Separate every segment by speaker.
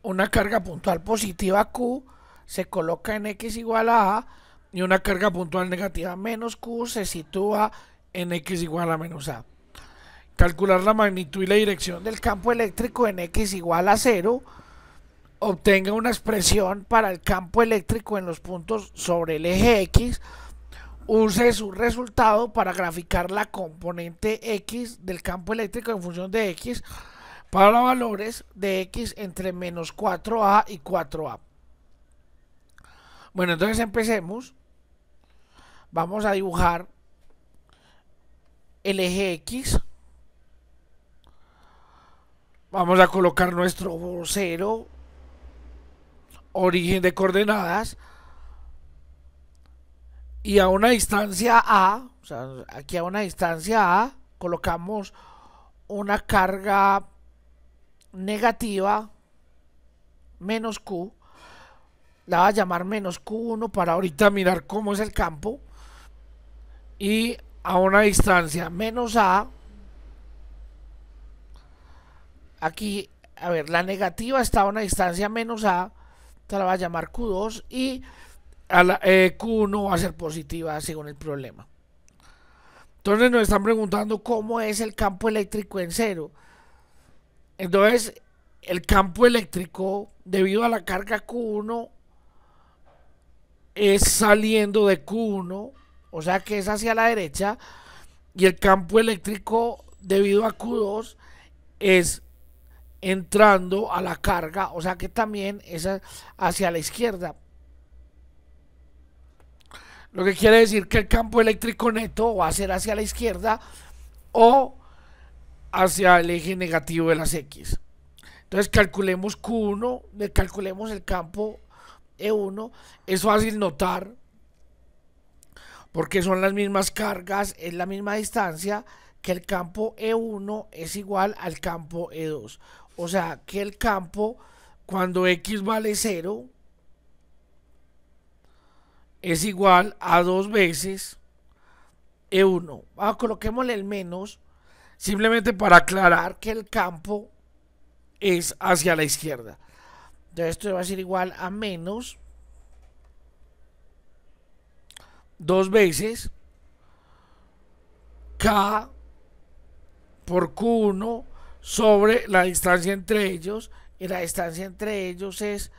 Speaker 1: una carga puntual positiva Q se coloca en X igual a A y una carga puntual negativa menos Q se sitúa en X igual a menos A. Calcular la magnitud y la dirección del campo eléctrico en X igual a 0. Obtenga una expresión para el campo eléctrico en los puntos sobre el eje X. Use su resultado para graficar la componente X del campo eléctrico en función de X para valores de X entre menos 4A y 4A. Bueno, entonces empecemos. Vamos a dibujar el eje X. Vamos a colocar nuestro 0, origen de coordenadas, y a una distancia A, o sea, aquí a una distancia A, colocamos una carga negativa menos Q. La va a llamar menos Q1 para ahorita mirar cómo es el campo. Y a una distancia menos A, aquí, a ver, la negativa está a una distancia menos A, esta la va a llamar Q2 y a la, Q1 va a ser positiva según el problema. Entonces nos están preguntando cómo es el campo eléctrico en 0. Entonces el campo eléctrico debido a la carga Q1 es saliendo de Q1, o sea que es hacia la derecha, y el campo eléctrico debido a Q2 es entrando a la carga, o sea que también es hacia la izquierda. Lo que quiere decir que el campo eléctrico neto va a ser hacia la izquierda o hacia el eje negativo de las X. Entonces calculemos Q1, calculemos el campo E1. Es fácil notar porque son las mismas cargas, es la misma distancia, que el campo E1 es igual al campo E2. O sea que el campo, cuando X vale 0, es igual a 2 veces E1. Coloquémosle el menos, simplemente para aclarar que el campo es hacia la izquierda. Entonces esto va a ser igual a menos 2 veces K por Q1 sobre la distancia entre ellos, y la distancia entre ellos es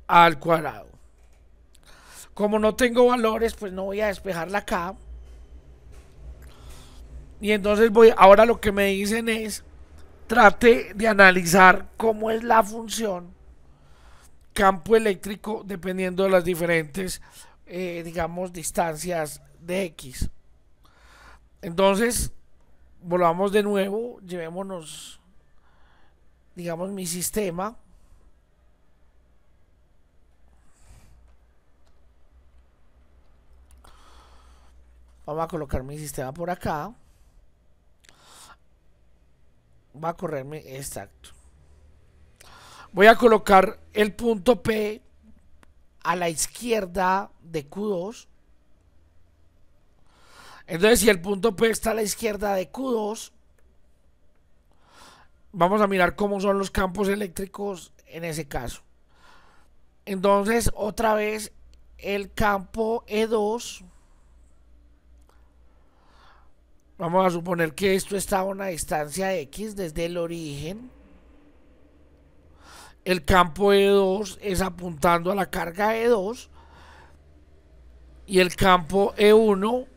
Speaker 1: A al cuadrado. Como no tengo valores, pues no voy a despejar la K. Y entonces ahora lo que me dicen es, trate de analizar cómo es la función campo eléctrico dependiendo de las diferentes, digamos, distancias de X. Entonces, volvamos de nuevo, llevémonos, digamos, mi sistema. Vamos a colocar mi sistema por acá. Va a correrme exacto. Voy a colocar el punto P a la izquierda de Q2. Entonces, si el punto P está a la izquierda de Q2, vamos a mirar cómo son los campos eléctricos en ese caso. Entonces, otra vez, el campo E2. Vamos a suponer que esto está a una distancia X desde el origen. El campo E2 es apuntando a la carga E2. Y el campo E1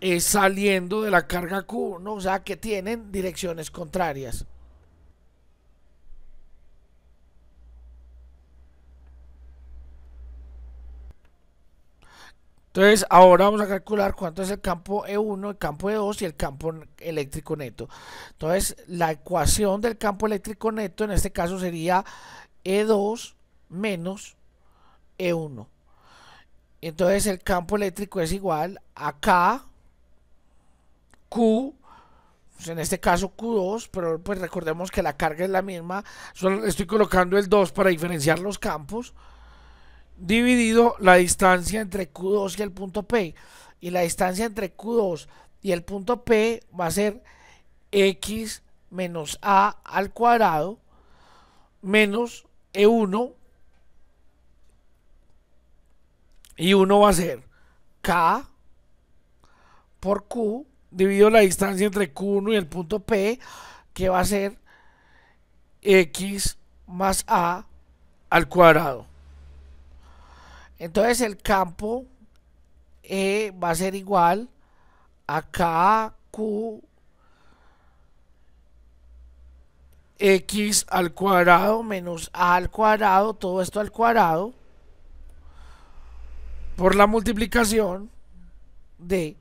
Speaker 1: es saliendo de la carga Q1, o sea que tienen direcciones contrarias. Entonces ahora vamos a calcular cuánto es el campo E1, el campo E2 y el campo eléctrico neto. Entonces la ecuación del campo eléctrico neto en este caso sería E2 menos E1. Entonces el campo eléctrico es igual a K, Q, pues en este caso Q2, pero pues recordemos que la carga es la misma. Solo estoy colocando el 2 para diferenciar los campos, dividido la distancia entre Q2 y el punto P. Y la distancia entre Q2 y el punto P va a ser X menos A al cuadrado menos E1 y 1 va a ser K por Q dividido la distancia entre Q1 y el punto P, que va a ser X más A al cuadrado. Entonces el campo E va a ser igual a KQ X al cuadrado menos A al cuadrado, todo esto al cuadrado, por la multiplicación de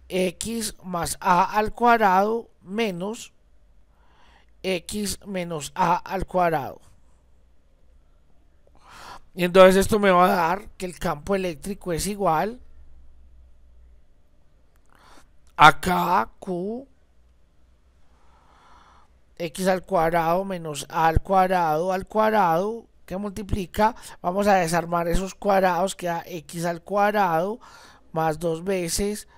Speaker 1: X más A al cuadrado menos X menos A al cuadrado. Y entonces esto me va a dar que el campo eléctrico es igual a KQ X al cuadrado menos A al cuadrado, que multiplica, vamos a desarmar esos cuadrados, queda X al cuadrado más 2 veces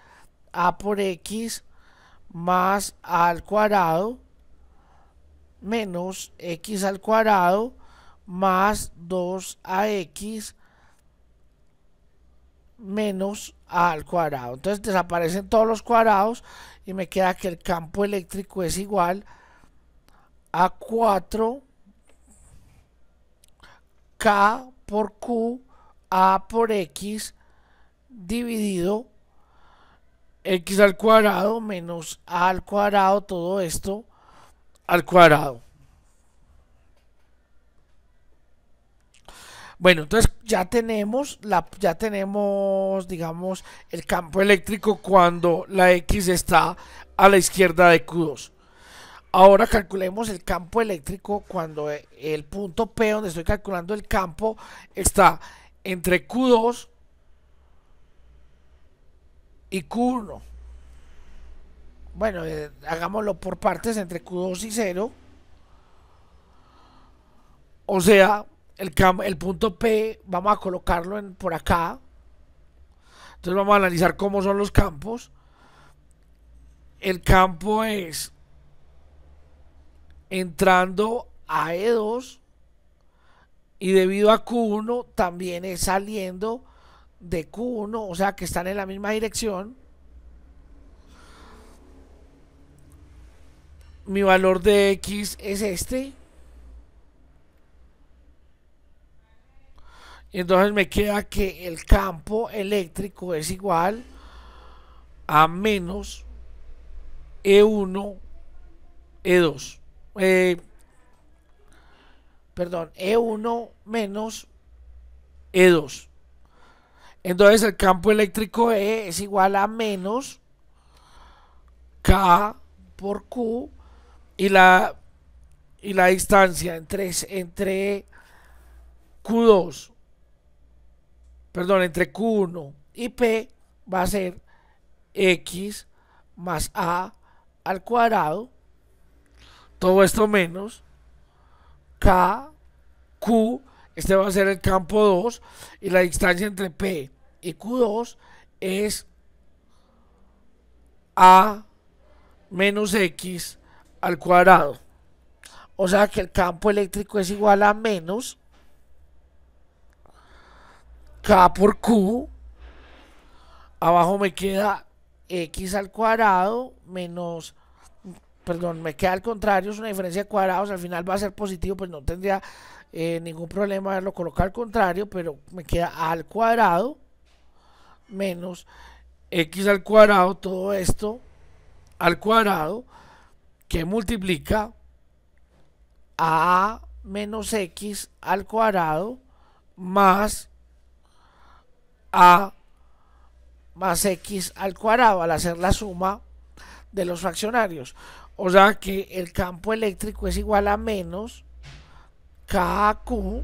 Speaker 1: A por X más A al cuadrado menos X al cuadrado más 2AX menos A al cuadrado. Entonces desaparecen todos los cuadrados y me queda que el campo eléctrico es igual a 4 K por Q A por X dividido X al cuadrado menos A al cuadrado, todo esto al cuadrado. Bueno, entonces ya tenemos digamos, el campo eléctrico cuando la X está a la izquierda de Q2. Ahora calculemos el campo eléctrico cuando el punto P, donde estoy calculando el campo, está entre Q2 y Q1. Bueno, hagámoslo por partes, entre Q2 y 0. O sea, el punto P vamos a colocarlo por acá. Entonces vamos a analizar cómo son los campos. El campo es entrando a E2 y debido a Q1 también es saliendo de Q1, o sea que están en la misma dirección. Mi valor de X es este. Entonces me queda que el campo eléctrico es igual a menos E1, E2. Perdón, E1 menos E2. Entonces el campo eléctrico E es igual a menos K por Q y la distancia entre Q2, perdón, entre Q1 y P va a ser X más A al cuadrado, todo esto menos K, Q, este va a ser el campo 2 y la distancia entre P y Q2 es A menos X al cuadrado. O sea que el campo eléctrico es igual a menos K por Q. Abajo me queda X al cuadrado menos, perdón, me queda al contrario, es una diferencia de cuadrados, al final va a ser positivo, pues no tendría ningún problema haberlo colocado al contrario, pero me queda A al cuadrado menos X al cuadrado, todo esto al cuadrado, que multiplica A menos X al cuadrado más A más X al cuadrado al hacer la suma de los fraccionarios. O sea que el campo eléctrico es igual a menos KQ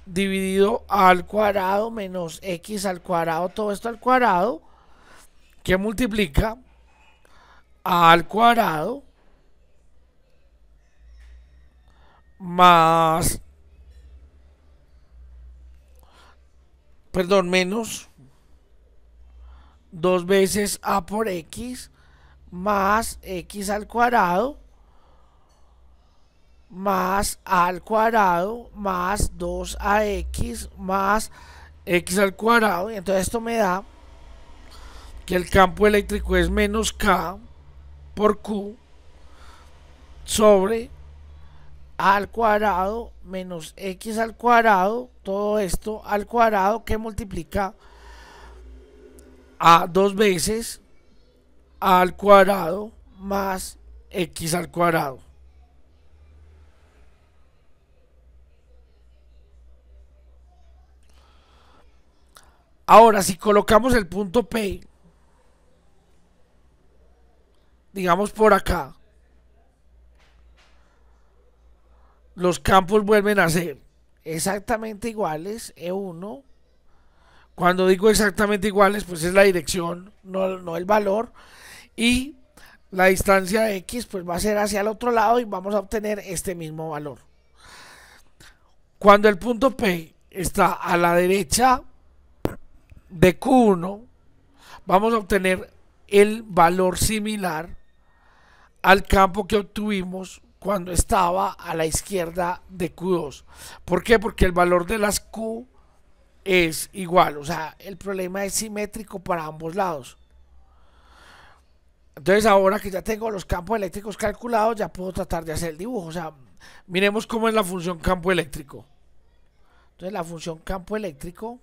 Speaker 1: dividido A al cuadrado menos X al cuadrado, todo esto al cuadrado, que multiplica A al cuadrado más, perdón, menos 2 veces A por X más X al cuadrado más a al cuadrado más 2ax más x al cuadrado. Y entonces esto me da que el campo eléctrico es menos k por q sobre a al cuadrado menos x al cuadrado, todo esto al cuadrado que multiplica a dos veces a al cuadrado más x al cuadrado. Ahora, si colocamos el punto P, digamos por acá, los campos vuelven a ser exactamente iguales, E1. Cuando digo exactamente iguales, pues es la dirección, no el valor. Y la distancia X pues va a ser hacia el otro lado y vamos a obtener este mismo valor. Cuando el punto P está a la derecha de Q1, vamos a obtener el valor similar al campo que obtuvimos cuando estaba a la izquierda de Q2. ¿Por qué? Porque el valor de las Q es igual, o sea, el problema es simétrico para ambos lados. Entonces ahora que ya tengo los campos eléctricos calculados, ya puedo tratar de hacer el dibujo. O sea, miremos cómo es la función campo eléctrico. Entonces la función campo eléctrico,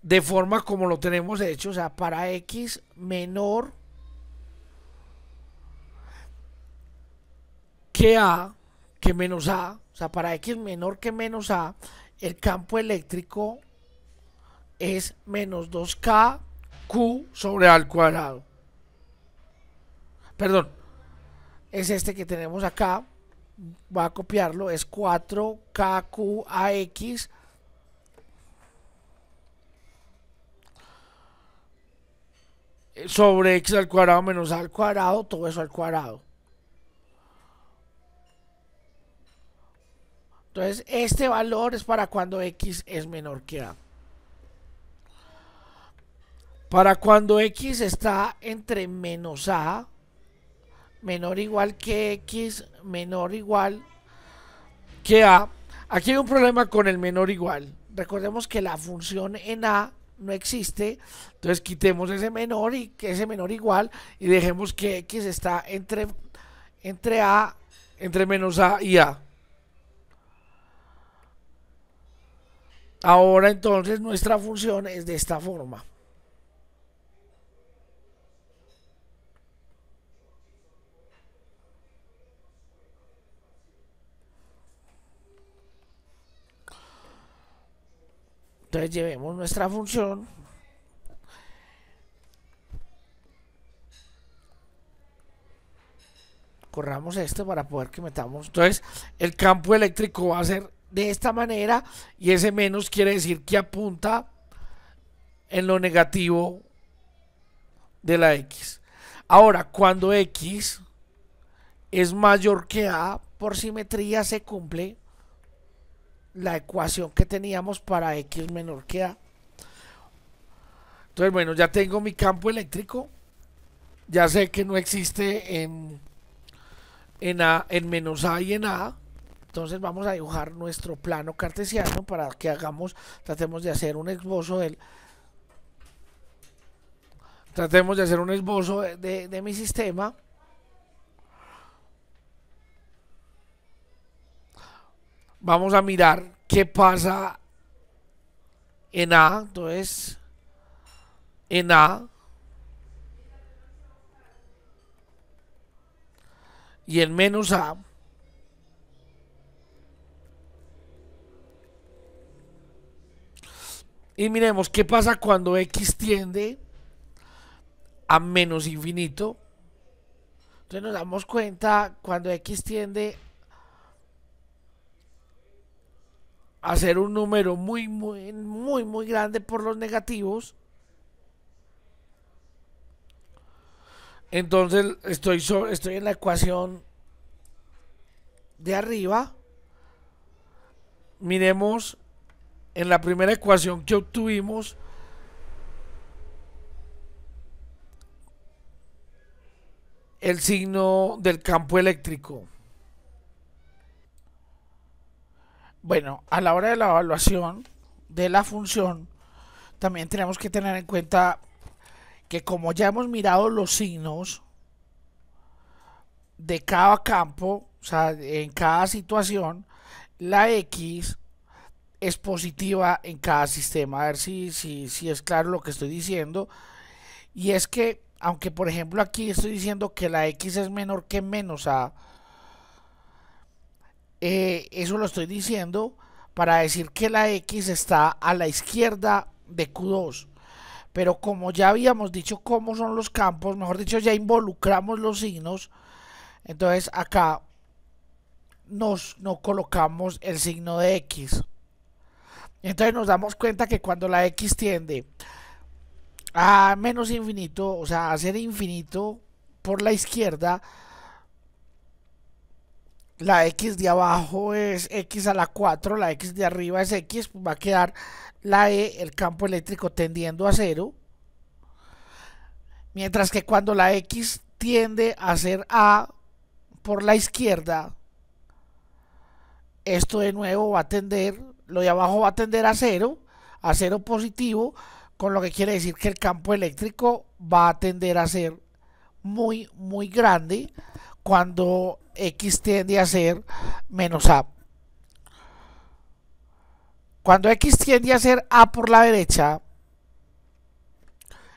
Speaker 1: de forma como lo tenemos hecho, o sea, para x menor que a, que menos a, o sea, para x menor que menos a, el campo eléctrico es menos 2k q sobre a al cuadrado. Perdón, es este que tenemos acá. Va a copiarlo, es 4kqax sobre x al cuadrado menos a al cuadrado, todo eso al cuadrado. Entonces este valor es para cuando x es menor que a. Para cuando x está entre menos a, menor o igual que x, menor o igual que a. Aquí hay un problema con el menor o igual. Recordemos que la función en a no existe, entonces quitemos ese menor y que ese menor igual y dejemos que x está entre a, entre menos a y a. Ahora entonces nuestra función es de esta forma. Entonces llevemos nuestra función corramos esto para poder que metamos. Entonces el campo eléctrico va a ser de esta manera y ese menos quiere decir que apunta en lo negativo de la x. Ahora cuando x es mayor que a, por simetría se cumple la ecuación que teníamos para x menor que a. Entonces bueno, ya tengo mi campo eléctrico, ya sé que no existe en menos a y en a. Entonces vamos a dibujar nuestro plano cartesiano para que tratemos de hacer un esbozo de mi sistema. Vamos a mirar qué pasa en a. Entonces en a y en menos a. Y miremos qué pasa cuando x tiende a menos infinito. Entonces nos damos cuenta cuando x tiende a ser un número muy grande por los negativos. Entonces estoy en la ecuación de arriba. Miremos en la primera ecuación que obtuvimos, el signo del campo eléctrico. Bueno, a la hora de la evaluación de la función, también tenemos que tener en cuenta que como ya hemos mirado los signos de cada campo, o sea, en cada situación, la X es positiva en cada sistema. A ver si es claro lo que estoy diciendo. Y es que, aunque por ejemplo aquí estoy diciendo que la X es menor que menos A, eso lo estoy diciendo para decir que la X está a la izquierda de Q2. Pero como ya habíamos dicho cómo son los campos, mejor dicho, ya involucramos los signos, entonces acá no colocamos el signo de X. Entonces nos damos cuenta que cuando la X tiende a menos infinito, o sea, a ser infinito por la izquierda, la X de abajo es X a la 4, la X de arriba es X, pues va a quedar la E, el campo eléctrico tendiendo a 0. Mientras que cuando la X tiende a ser A por la izquierda, esto de nuevo va a tender, lo de abajo va a tender a 0 positivo, con lo que quiere decir que el campo eléctrico va a tender a ser muy grande cuando X tiende a ser menos A. Cuando X tiende a ser A por la derecha,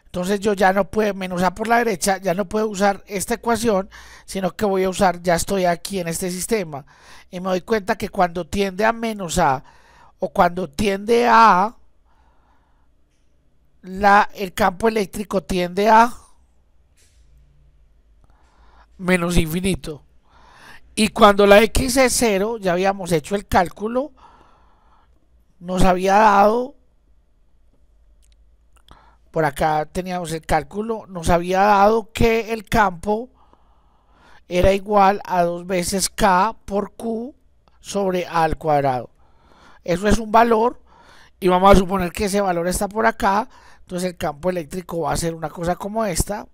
Speaker 1: entonces yo ya no puedo, menos A por la derecha, ya no puedo usar esta ecuación, sino que voy a usar, ya estoy aquí en este sistema. Y me doy cuenta que cuando tiende a menos A o cuando tiende a A, el campo eléctrico tiende a menos infinito. Y cuando la X es 0, ya habíamos hecho el cálculo, nos había dado, por acá teníamos el cálculo, nos había dado que el campo era igual a 2 veces K por Q sobre A al cuadrado. Eso es un valor y vamos a suponer que ese valor está por acá, entonces el campo eléctrico va a ser una cosa como esta.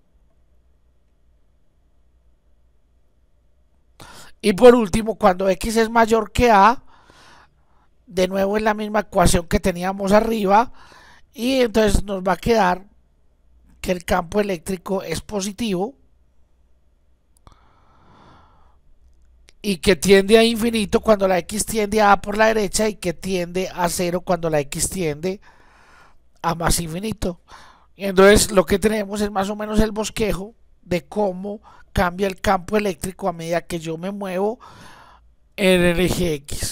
Speaker 1: Y por último, cuando X es mayor que A, de nuevo es la misma ecuación que teníamos arriba, y entonces nos va a quedar que el campo eléctrico es positivo y que tiende a infinito cuando la X tiende a por la derecha y que tiende a 0 cuando la X tiende a más infinito. Y entonces lo que tenemos es más o menos el bosquejo de cómo cambia el campo eléctrico a medida que yo me muevo en el eje X.